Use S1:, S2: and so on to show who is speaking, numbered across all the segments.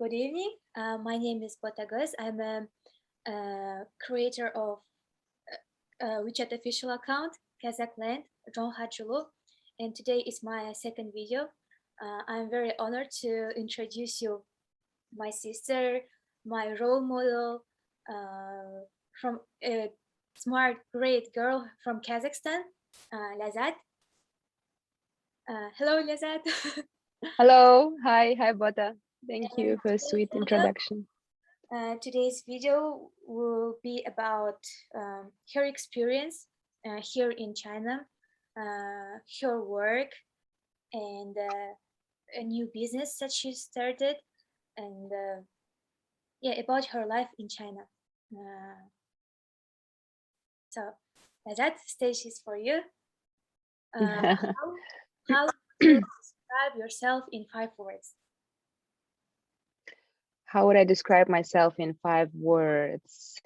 S1: Good evening. My name is Batagaz. I'm a creator of WeChat official account, Kazakhstan, John Hachulu. And today is my second video. I'm very honored to introduce you my sister, my role model, from a smart, great girl from Kazakhstan, Lyazzat. Hello, Lyazzat.
S2: Hello, hi, Bota. Thank you
S1: And
S2: for a sweet introduction.
S1: Today's video will be about her experience here in China, her work, and a new business that she started, and yeah, about her life in China. So that stage is for you. How to describe yourself in 5 words?
S2: How would I describe myself in 5 words?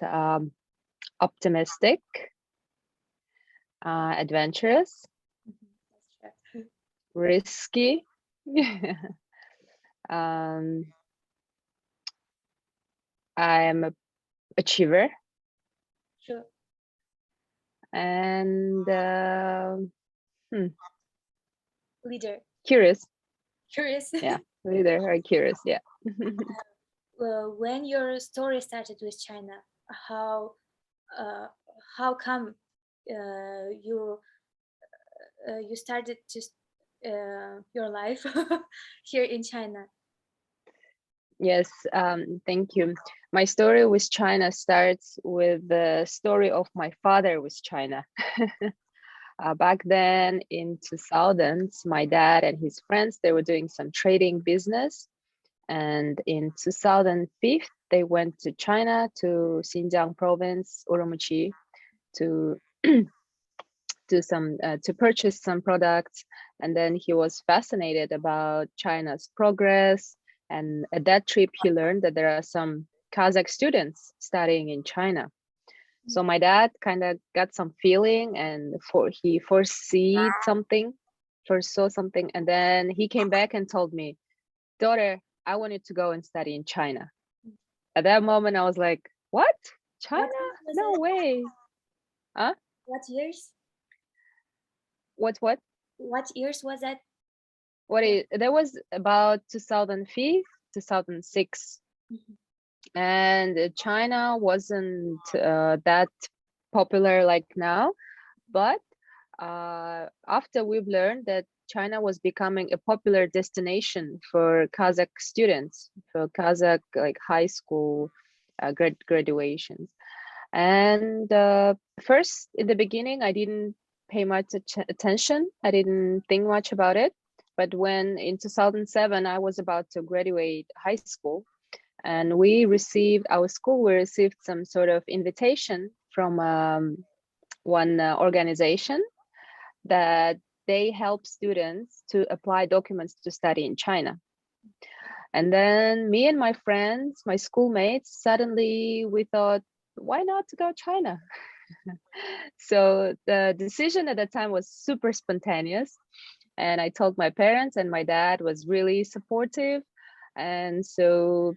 S2: Optimistic, adventurous, risky, I'm a achiever,
S1: Sure.
S2: and
S1: Leader.
S2: Curious.
S1: Curious.
S2: Yeah, leader or curious. Yeah.
S1: When your story started with China, how come you started to your life here in China?
S2: Yes, thank you. My story with China starts with the story of my father with China. Back then in 2000s, my dad and his friends, they were doing some trading business. And in 2005, they went to China, to Xinjiang province, Urumqi, to to purchase some products. And then he was fascinated about China's progress. And at that trip, he learned that there are some Kazakh students studying in China. So my dad kind of got some feeling, and he foresaw something, and then he came back and told me, "Daughter, I wanted to go and study in China." At that moment, I was like, "What? China? No way!" Huh?
S1: What years?
S2: What?
S1: What years was that?
S2: That was about 2005, 2006. And China wasn't that popular like now, but after we've learned that China was becoming a popular destination for Kazakh students, for Kazakh like high school graduations. And first, in the beginning, I didn't pay much attention. I didn't think much about it. But when in 2007, I was about to graduate high school, and our school received some sort of invitation from one organization that they help students to apply documents to study in China. And then me and my friends, my schoolmates, suddenly we thought, why not to go China? So the decision at that time was super spontaneous. And I told my parents, and my dad was really supportive. And so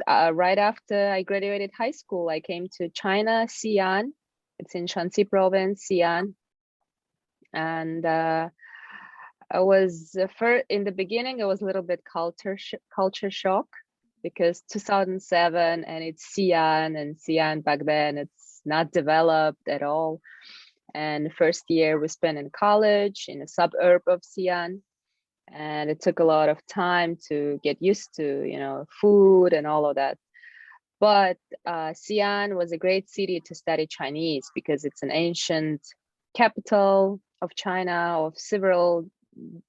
S2: right after I graduated high school, I came to China, Xi'an. It's in Shanxi province, Xi'an. And I was in the beginning, it was a little bit culture shock, because 2007 and it's Xi'an, and Xi'an back then it's not developed at all. And first year we spent in college in a suburb of Xi'an, and it took a lot of time to get used to food and all of that. But Xi'an was a great city to study Chinese because it's an ancient capital of China, of several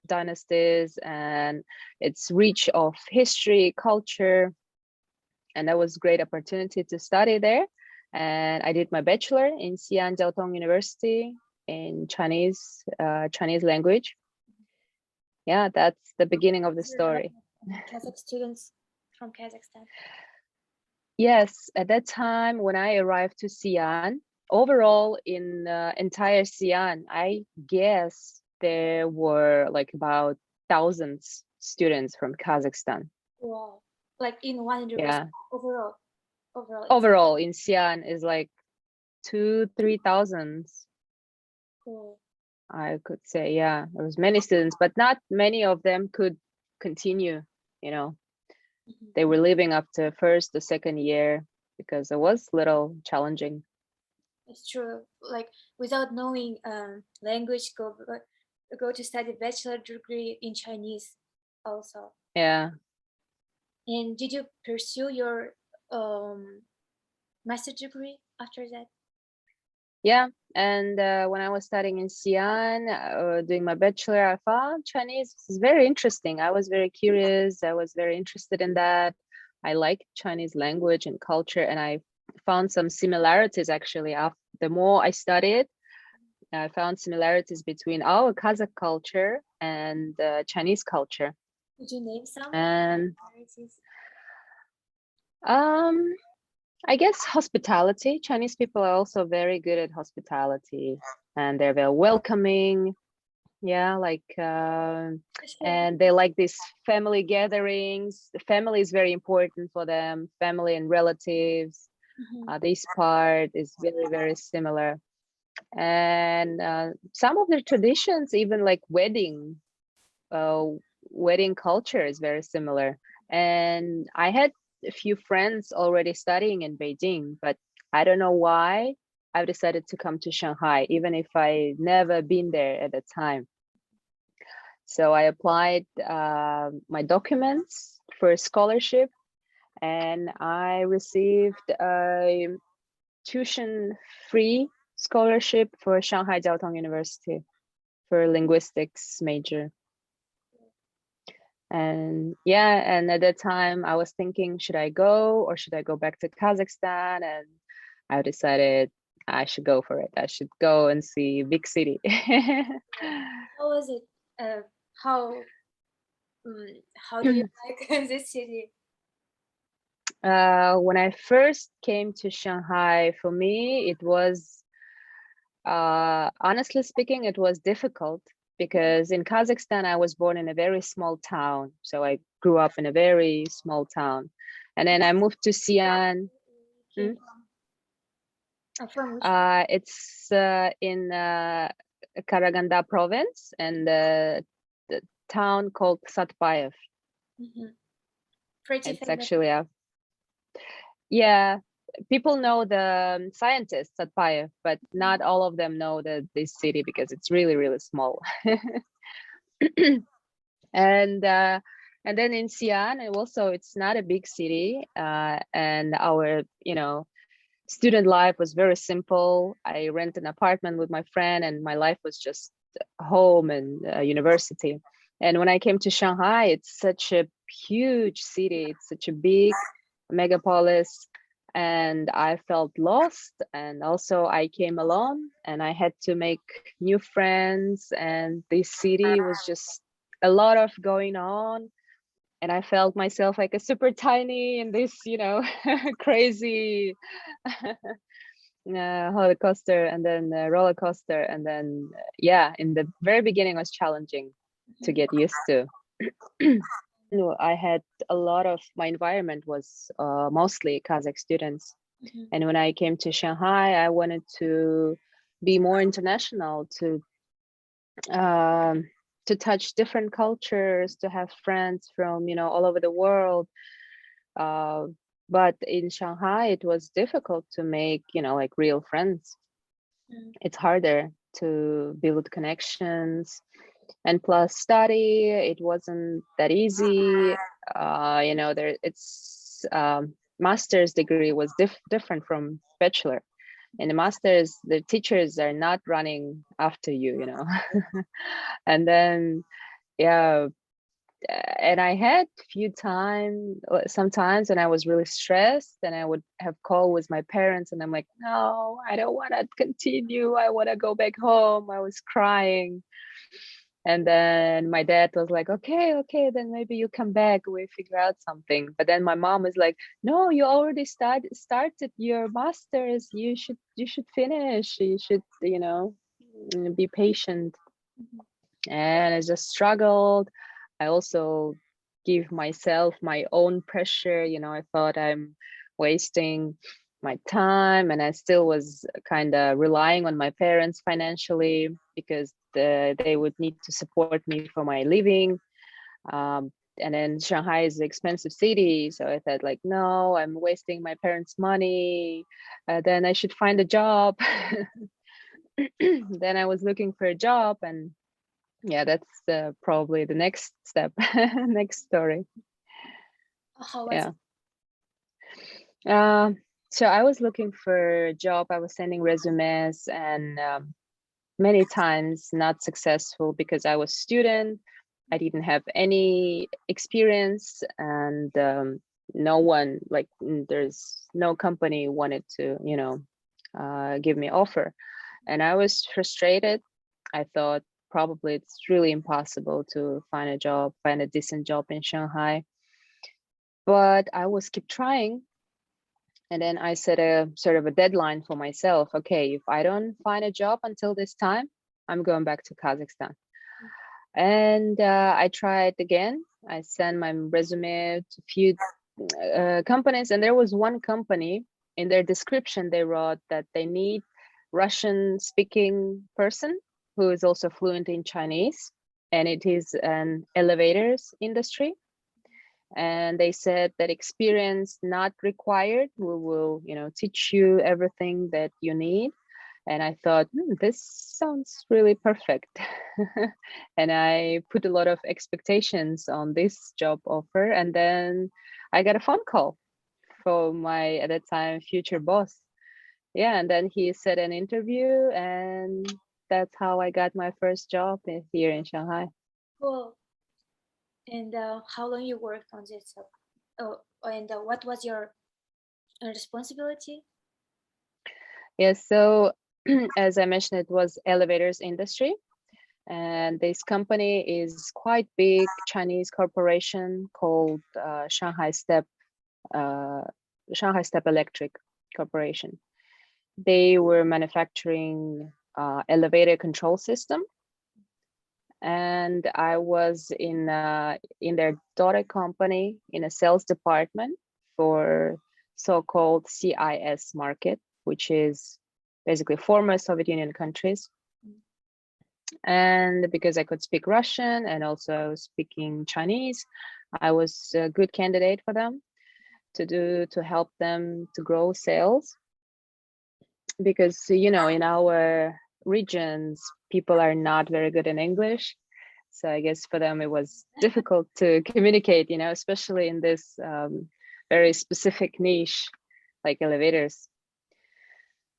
S2: dynasties, and it's rich of history, culture, and that was a great opportunity to study there. And I did my bachelor in Xi'an Jiaotong University in Chinese language. Yeah, that's the beginning of the story.
S1: Kazakh students from Kazakhstan.
S2: Yes, at that time when I arrived to Xi'an, overall in entire Xi'an, I guess there were like about thousands students from Kazakhstan.
S1: Wow. like in one university
S2: Yeah.
S1: overall?
S2: Overall in Xi'an is like 2,000-3,000.
S1: Cool.
S2: I could say, yeah, there was many students, but not many of them could continue, you know. They were leaving after first or second year because it was little challenging.
S1: It's true. Like without knowing language, go to study bachelor degree in Chinese also.
S2: Yeah.
S1: And did you pursue your master degree after that?
S2: Yeah. And when I was studying in Xi'an, doing my bachelor, I found Chinese is very interesting. I was very curious. I was very interested in that. I like Chinese language and culture, and I found some similarities actually. The more I studied, I found similarities between our Kazakh culture and Chinese culture.
S1: Could you name some
S2: And
S1: similarities?
S2: I guess hospitality. Chinese people are also very good at hospitality, and they're very welcoming. Yeah, like and they like these family gatherings. The family is very important for them. Family and relatives. This part is very, very similar. And some of the traditions, even like wedding culture is very similar. And I had a few friends already studying in Beijing, but I don't know why I've decided to come to Shanghai, even if I never been there at the time. So I applied my documents for a scholarship, and I received a tuition-free scholarship for Shanghai Jiao Tong University for linguistics major. And yeah, and at that time I was thinking, should I go or should I go back to Kazakhstan? And I decided I should go for it. I should go and see big city.
S1: How was it? How how do you like this city?
S2: When I first came to Shanghai, for me, it was, honestly speaking, it was difficult because in Kazakhstan, I was born in a very small town. So I grew up in a very small town. And then I moved to Xi'an.
S1: Came from which?
S2: It's in Karaganda province and the town called Satpayev.
S1: Pretty
S2: It's
S1: famous.
S2: actually yeah, people know the scientist Satpayev, but not all of them know this city because it's really, really small. And then in Xi'an, and also it's not a big city, and our student life was very simple. I rent an apartment with my friend, and my life was just home and university. And when I came to Shanghai, it's such a huge city. It's such a big megapolis, and I felt lost. And also, I came alone, and I had to make new friends. And this city was just a lot of going on, and I felt myself like a super tiny in this, crazy roller coaster, and then roller coaster, and then yeah, in the very beginning was challenging to get used to. I had a lot of my environment was mostly Kazakh students, and when I came to Shanghai, I wanted to be more international, to touch different cultures, to have friends from all over the world. But in Shanghai, it was difficult to make like real friends. It's harder to build connections, and plus study, it wasn't that easy. There it's master's degree was different from bachelor. In the masters, the teachers are not running after you, and then yeah, and I had sometimes when I was really stressed, and I would have call with my parents, and I'm like, no, I don't want to continue. I want to go back home. I was crying. And then my dad was like, okay, then maybe you come back, we figure out something. But then my mom was like, no, you already started your masters. You should finish. You should, be patient. And I just struggled. I also give myself my own pressure. I thought I'm wasting my time, and I still was kind of relying on my parents financially because they would need to support me for my living. And then Shanghai is an expensive city, so I thought like, no, I'm wasting my parents' money. Then I should find a job. Then I was looking for a job, and yeah, that's probably the next step, next story.
S1: How was
S2: Yeah.
S1: it?
S2: So I was looking for a job. I was sending resumes, and many times not successful because I was student. I didn't have any experience, and no one, like, there's no company wanted to, give me offer. And I was frustrated. I thought probably it's really impossible to find a decent job in Shanghai. But I was keep trying. And then I set a sort of a deadline for myself. Okay, if I don't find a job until this time, I'm going back to Kazakhstan. And I tried again. I sent my resume to a few companies, and there was one company, in their description they wrote that they need Russian speaking person who is also fluent in Chinese, and it is an elevators industry. And they said that experience not required. We will, teach you everything that you need. And I thought, this sounds really perfect. And I put a lot of expectations on this job offer. And then I got a phone call from my, at that time, future boss. Yeah, and then he set an interview, and that's how I got my first job here in Shanghai.
S1: Cool. And how long you worked on this? And what was your responsibility?
S2: Yes, so as I mentioned, it was elevators industry. And this company is quite big Chinese corporation called uh, Shanghai Step Electric Corporation. They were manufacturing elevator control system, and I was in their daughter company in a sales department for so-called CIS market, which is basically former Soviet Union countries. And because I could speak Russian and also speaking Chinese, I was a good candidate for them to help them to grow sales. Because, in our regions, people are not very good in English. So I guess for them, it was difficult to communicate, especially in this very specific niche like elevators.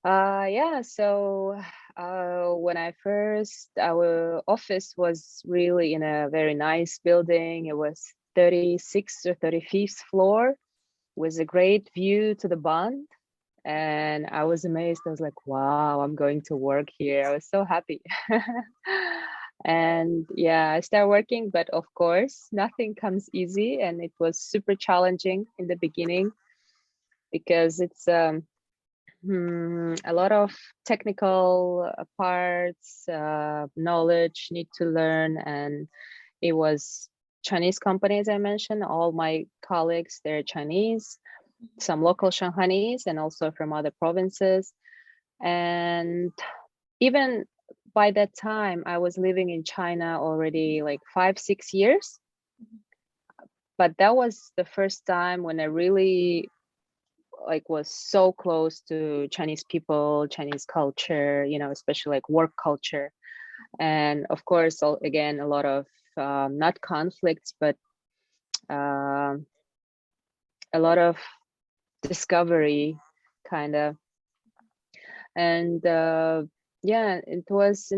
S2: Yeah, so when our office was really in a very nice building. It was 36th or 35th floor with a great view to the Bund. And I was amazed. I was like, wow, I'm going to work here. I was so happy. And yeah, I started working, but of course, nothing comes easy. And it was super challenging in the beginning because it's a lot of technical parts, knowledge need to learn. And it was Chinese companies, I mentioned. All my colleagues, they're Chinese, some local Shanghainese, and also from other provinces. And even by that time, I was living in China already like 5-6 years. But that was the first time when I really was so close to Chinese people, Chinese culture, especially like work culture. And of course, again, a lot of not conflicts, but a lot of discovery kind of. And yeah, it was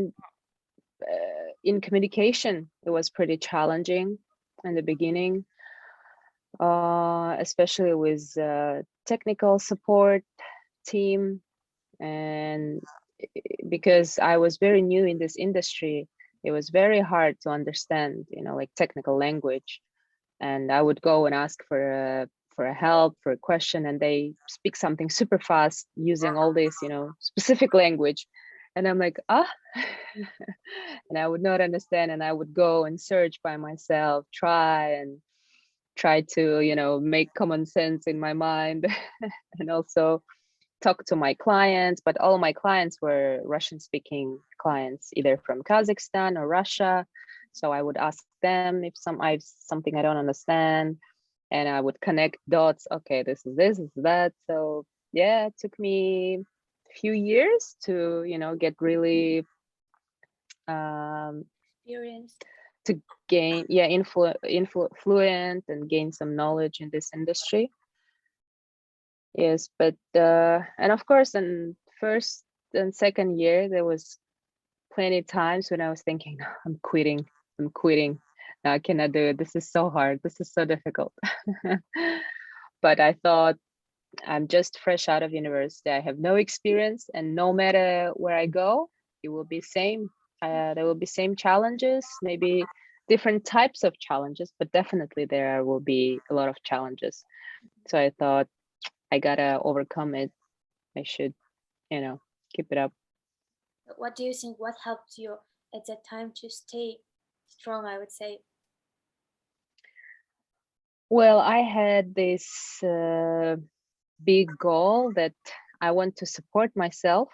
S2: in communication, it was pretty challenging in the beginning, especially with technical support team. And because I was very new in this industry, it was very hard to understand, like technical language. And I would go and ask for a help, for a question, and they speak something super fast using all this, specific language. And I'm like, and I would not understand. And I would go and search by myself, try. And try to, make common sense in my mind and also talk to my clients. But all my clients were Russian speaking clients, either from Kazakhstan or Russia. So I would ask them if I something I don't understand, and I would connect dots. Okay, this is that. So yeah, it took me a few years to, get really
S1: Experience.
S2: to gain fluent and gain some knowledge in this industry. Yes, but and of course in first and second year there was plenty of times when I was thinking, I'm quitting. No, I cannot do it. This is so hard. This is so difficult. But I thought, I'm just fresh out of university. I have no experience, and no matter where I go, it will be same. There will be same challenges, maybe different types of challenges, but definitely there will be a lot of challenges. So I thought, I gotta overcome it. I should, keep it up.
S1: What do you think? What helped you at that time to stay strong? I would say.
S2: Well, I had this big goal that I want to support myself.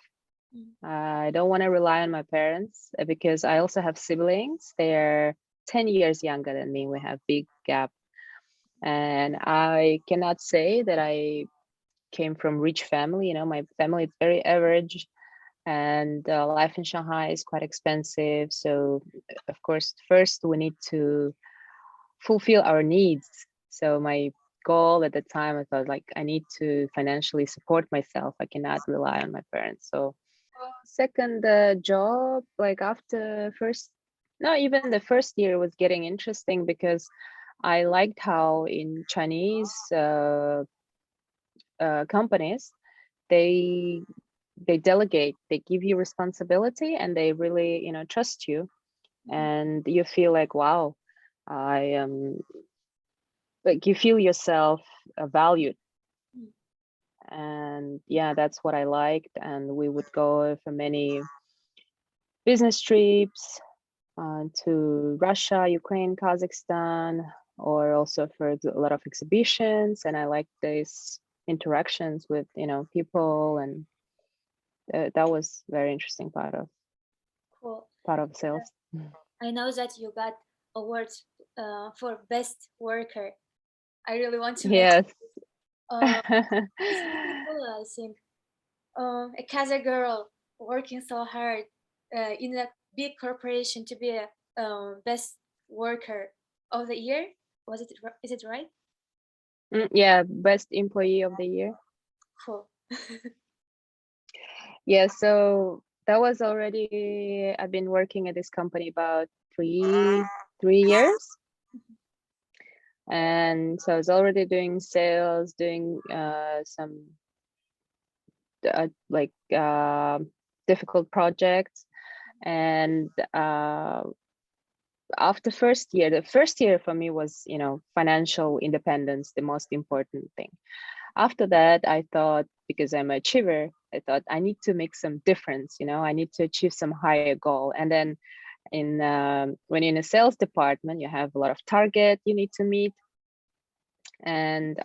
S2: I don't want to rely on my parents because I also have siblings. They're 10 years younger than me. We have big gap. And I cannot say that I came from rich family. My family is very average, and life in Shanghai is quite expensive. So of course, first we need to fulfill our needs. So my goal at the time, I thought, like, I need to financially support myself. I cannot rely on my parents. So second job, like after first, no, even the first year was getting interesting because I liked how in Chinese companies, they delegate, they give you responsibility, and they really, trust you, and you feel like, wow, I am, like, you feel yourself valued. And yeah, that's what I liked. And we would go for many business trips to Russia, Ukraine, Kazakhstan, or also for a lot of exhibitions. And I like these interactions with, people, and that was very interesting
S1: Cool.
S2: part of sales.
S1: I know that you got awards for best worker. I really want to mention.
S2: Yes.
S1: It's really cool. I think a Kazakh girl working so hard in a big corporation to be a best worker of the year. Was it? Is it right?
S2: Yeah, best employee of the year.
S1: Cool.
S2: Yeah, so that was already, I've been working at this company about three years. And so I was already doing sales, doing some like difficult projects. And after the first year for me was, financial independence, the most important thing. After that, I thought, because I'm an achiever, I thought I need to make some difference. I need to achieve some higher goal. And then when you're in a sales department, you have a lot of target you need to meet. And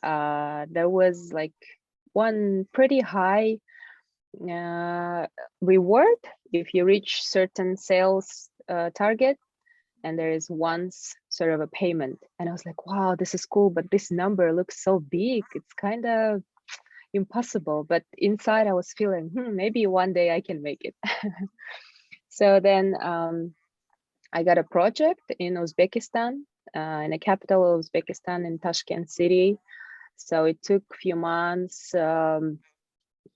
S2: there was like one pretty high reward if you reach certain sales target, and there is once sort of a payment. And I was like, wow, this is cool, but this number looks so big, it's kind of impossible. But inside I was feeling, maybe one day I can make it. So then I got a project in Uzbekistan, in the capital of Uzbekistan, in Tashkent city. So it took a few months, and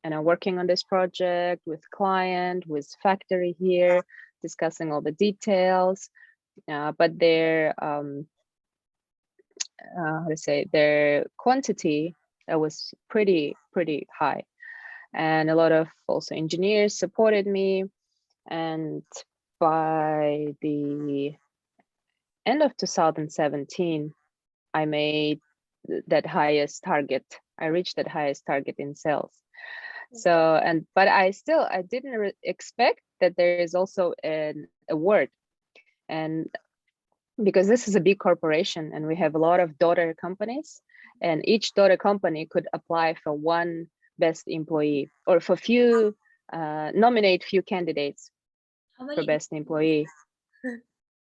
S2: I'm working on this project with client, with factory here, discussing all the details. But their how to say, their quantity was pretty high, and a lot of also engineers supported me. And by the end of 2017, I made that highest target. I reached that highest target in sales. So, but I didn't expect that there is also an award. And because this is a big corporation and we have a lot of daughter companies, and each daughter company could apply for one best employee or for few nominate few candidates
S1: How
S2: for
S1: many
S2: best employee.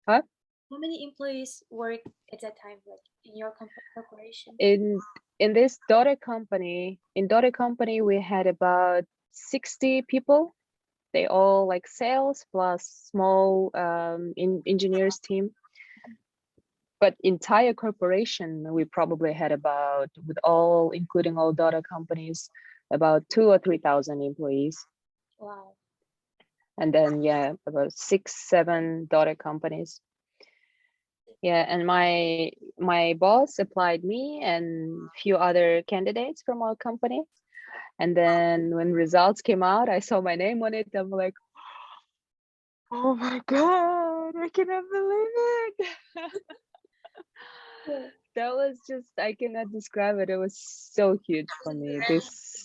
S2: Huh?
S1: how many employees work at that time, like in your corporation?
S2: In this daughter company, we had about 60 people. They all like sales plus small engineers team. But entire corporation, we probably had about, with all, including all daughter companies, about 2 or 3,000 employees.
S1: Wow.
S2: And then, yeah, about 6, 7 daughter companies. Yeah, and my boss applied me and few other candidates from our company. And then when results came out, I saw my name on it. I'm like, oh my God, I cannot believe it. That was just, I cannot describe it. It was so huge for me. This,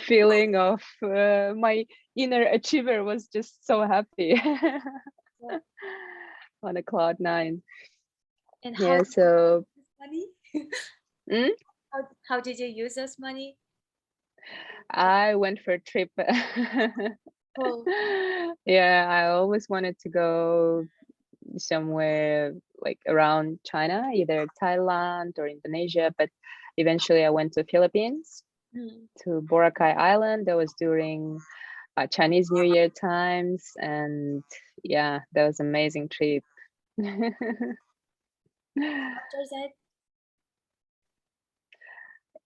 S2: feeling of my inner achiever was just so happy.
S1: Yeah.
S2: On a cloud nine.
S1: And
S2: Yeah, so
S1: money?
S2: mm,
S1: How did you use this money?
S2: I went for a trip.
S1: Oh,
S2: Yeah, I always wanted to go somewhere like around China, either Thailand or Indonesia, but eventually I went to Philippines, to Boracay Island. That was during Chinese New Year times, and yeah, that was an amazing trip.
S1: after that,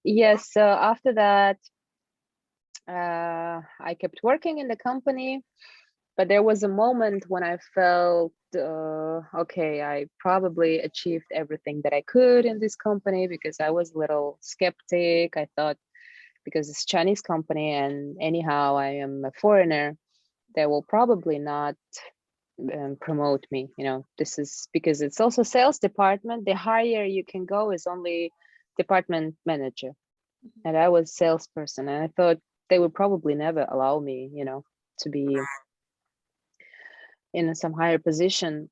S2: Yes, so after that, I kept working in the company, but there was a moment when I felt, okay, I probably achieved everything that I could in this company, because I was a little skeptic. I thought, because it's a Chinese company and anyhow I am a foreigner, they will probably not promote me. This is because it's also sales department. The higher you can go is only department manager, and I was salesperson, and I thought they would probably never allow me, to be in some higher position.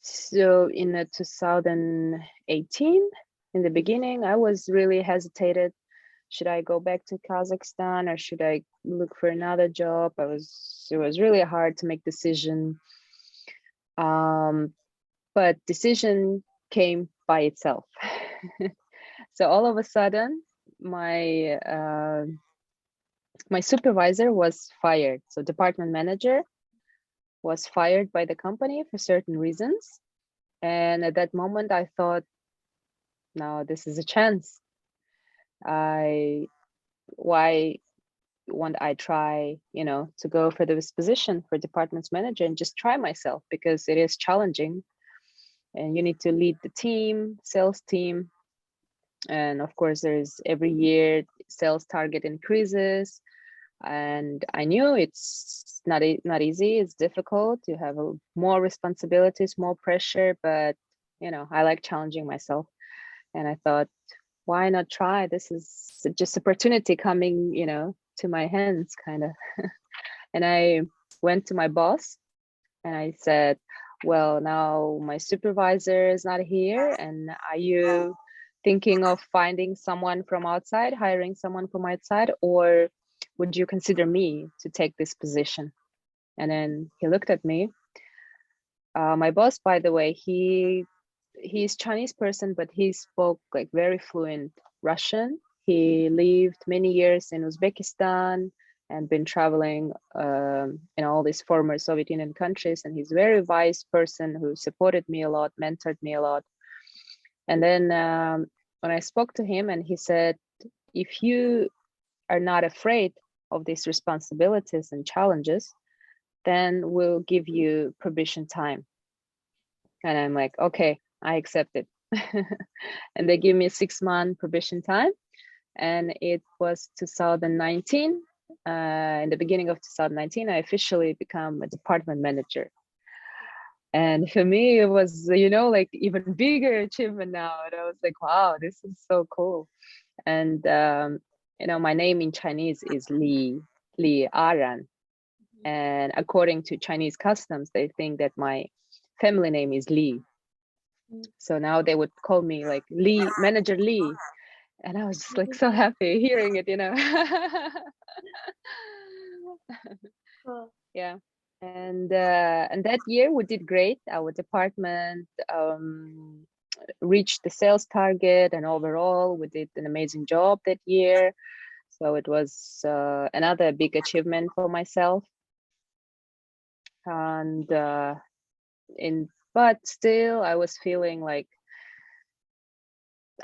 S2: So in 2018, in the beginning, I was really hesitated. Should I go back to Kazakhstan or should I look for another job? It was really hard to make decision. But decision came by itself. So all of a sudden, my supervisor was fired. So department manager was fired by the company for certain reasons. And at that moment, I thought, now this is a chance. Why won't I try, to go for this position for department manager and just try myself, because it is challenging and you need to lead the team, sales team. And of course, there's every year sales target increases. And I knew it's not easy. It's difficult. You have more responsibilities, more pressure, but I like challenging myself. And I thought, why not try? This is just opportunity coming, to my hands, kind of. And I went to my boss and I said, well, now my supervisor is not here, and are you thinking of finding someone from outside, hiring someone from outside, or would you consider me to take this position? And then he looked at me. My boss, by the way, he's Chinese person, but he spoke like very fluent Russian. He lived many years in Uzbekistan and been traveling in all these former Soviet Union countries. And he's a very wise person who supported me a lot, mentored me a lot. And then when I spoke to him, and he said, if you are not afraid of these responsibilities and challenges, then we'll give you probation time. And I'm like, okay, I accept it. And they give me a 6-month probation time. And it was 2019. In the beginning of 2019, I officially become a department manager. And for me, it was, like even bigger achievement now. And I was like, wow, this is so cool. And, my name in Chinese is Li Aran. And according to Chinese customs, they think that my family name is Lee. So now they would call me like Lee, Manager Lee. And I was just like so happy hearing it, you know.
S1: Cool.
S2: Yeah. And that year we did great. Our department reached the sales target, and overall we did an amazing job that year. So it was another big achievement for myself. And but still I was feeling like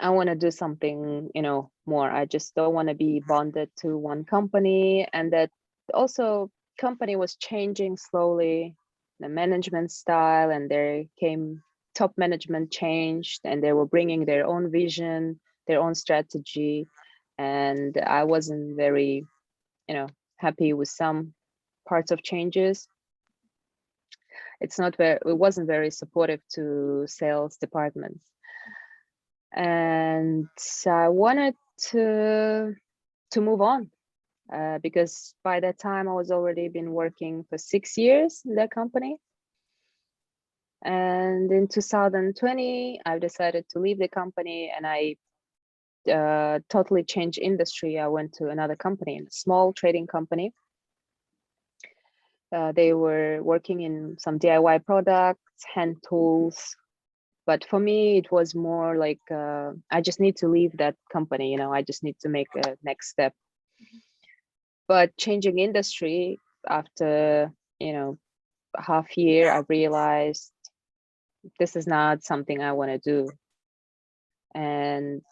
S2: I want to do something, you know, more. I just don't want to be bonded to one company. And that also company was changing slowly, the management style, and there came top management changed, and they were bringing their own vision, their own strategy. And I wasn't very, you know, happy with some parts of changes. It wasn't very supportive to sales departments. And so I wanted to move on because by that time I was already been working for 6 years in that company. And in 2020, I decided to leave the company, and I totally changed industry. I went to another company, a small trading company. They were working in some DIY products, hand tools. But for me, it was more like I just need to leave that company, you know, I just need to make a next step. But changing industry after, you know, half year, I realized this is not something I want to do. And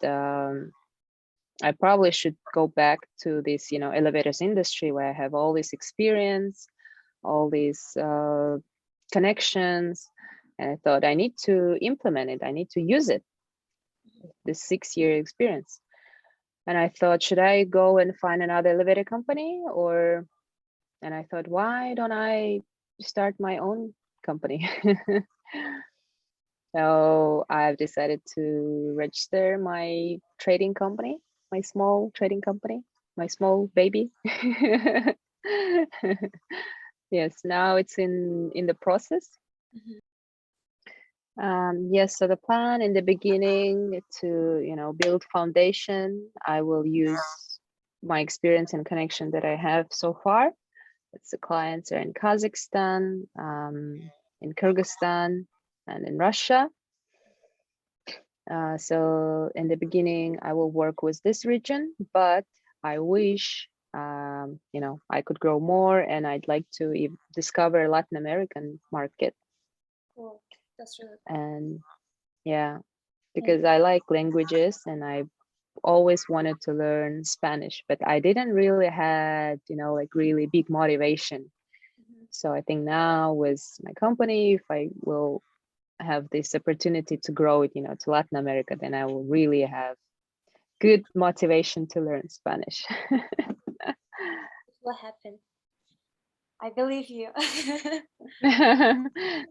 S2: I probably should go back to this, you know, elevators industry where I have all this experience, all these connections. And I thought I need to implement it. I need to use it, this 6-year experience. And I thought, should I go and find another elevator company? And I thought, why don't I start my own company? So I've decided to register my trading company, my small trading company, my small baby. Yes, now it's in the process. Yes, so the plan in the beginning to, you know, build foundation, I will use my experience and connection that I have so far. It's the clients are in Kazakhstan, in Kyrgyzstan, and in Russia. So in the beginning, I will work with this region, but I wish, you know, I could grow more, and I'd like to discover Latin American market.
S1: Cool. That's really cool.
S2: And yeah, because I like languages, and I always wanted to learn Spanish, but I didn't really had, you know, like really big motivation. So I think now with my company, if I will have this opportunity to grow it, you know, to Latin America, then I will really have good motivation to learn Spanish.
S1: What happened? I believe you.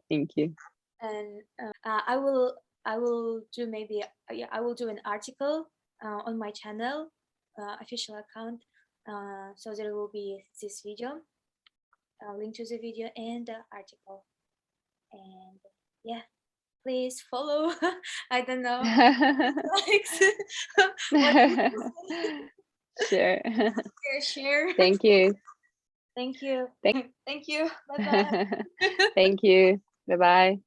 S2: Thank you.
S1: And I will do maybe I will do an article on my channel official account. So there will be this video, link to the video and the article. And yeah, please follow. I don't know. Likes.
S2: Sure.
S1: Share.
S2: Thank you.
S1: Thank you. Thank you. Bye bye.
S2: Thank you. Bye bye.